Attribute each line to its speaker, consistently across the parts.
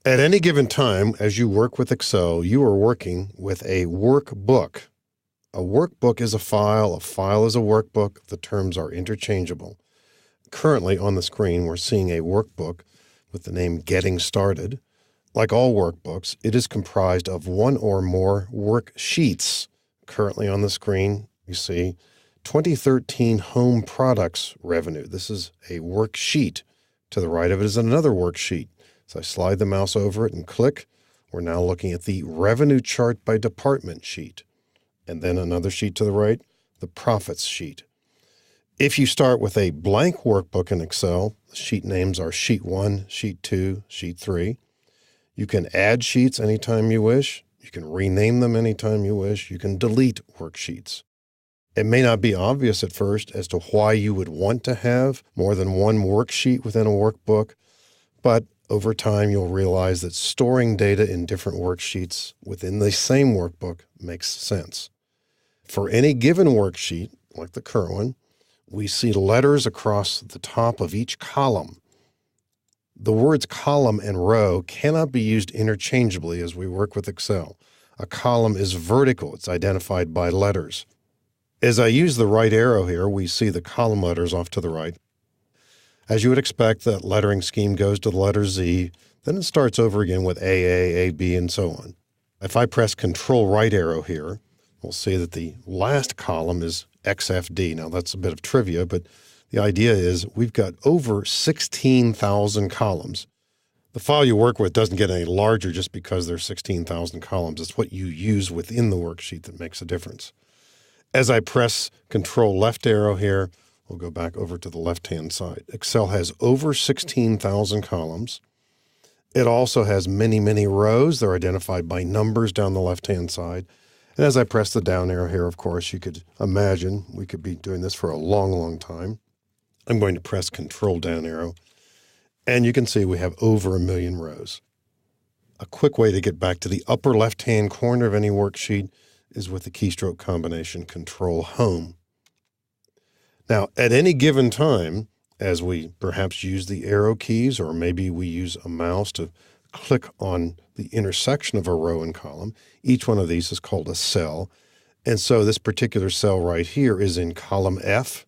Speaker 1: At any given time, as you work with Excel, you are working with a workbook. A workbook is a file is a workbook. The terms are interchangeable. Currently on the screen, we're seeing a workbook with the name Getting Started. Like all workbooks, it is comprised of one or more worksheets. Currently on the screen, you see 2013 home products revenue. This is a worksheet. To the right of it is another worksheet. So I slide the mouse over it and click. We're now looking at the revenue chart by department sheet. And then another sheet to the right, the profits sheet. If you start with a blank workbook in Excel, the sheet names are Sheet 1, Sheet 2, Sheet 3. You can add sheets anytime you wish. You can rename them anytime you wish. You can delete worksheets. It may not be obvious at first as to why you would want to have more than one worksheet within a workbook, but over time you'll realize that storing data in different worksheets within the same workbook makes sense. For any given worksheet, like the current one, we see letters across the top of each column. The words column and row cannot be used interchangeably as we work with Excel. A column is vertical. It's identified by letters. As I use the right arrow here, we see the column letters off to the right. As you would expect, that lettering scheme goes to the letter Z, then it starts over again with AA, AB, and so on. If I press Control right arrow here, we'll see that the last column is XFD. Now, that's a bit of trivia, but the idea is we've got over 16,000 columns. The file you work with doesn't get any larger just because there's 16,000 columns. It's what you use within the worksheet that makes a difference. As I press Control left arrow here, we'll go back over to the left-hand side. Excel has over 16,000 columns. It also has many, many rows. They're identified by numbers down the left-hand side. And as I press the down arrow here, of course, you could imagine we could be doing this for a long, long time. I'm going to press Control down arrow, and you can see we have over 1 million rows. A quick way to get back to the upper left-hand corner of any worksheet is with the keystroke combination Control Home. Now, at any given time, as we perhaps use the arrow keys, or maybe we use a mouse to click on the intersection of a row and column, each one of these is called a cell. And so this particular cell right here is in column F.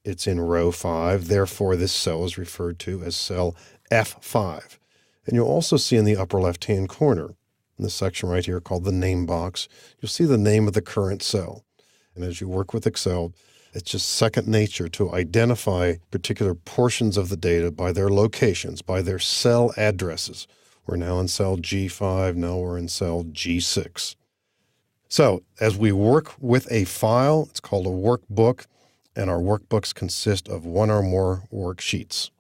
Speaker 1: It's in row 5. Therefore, this cell is referred to as cell F5. And you'll also see in the upper left-hand corner, in this section right here called the name box, you'll see the name of the current cell. And as you work with Excel, it's just second nature to identify particular portions of the data by their locations, by their cell addresses. We're now in cell G5, now we're in cell G6. So as we work with a file, it's called a workbook, and our workbooks consist of one or more worksheets.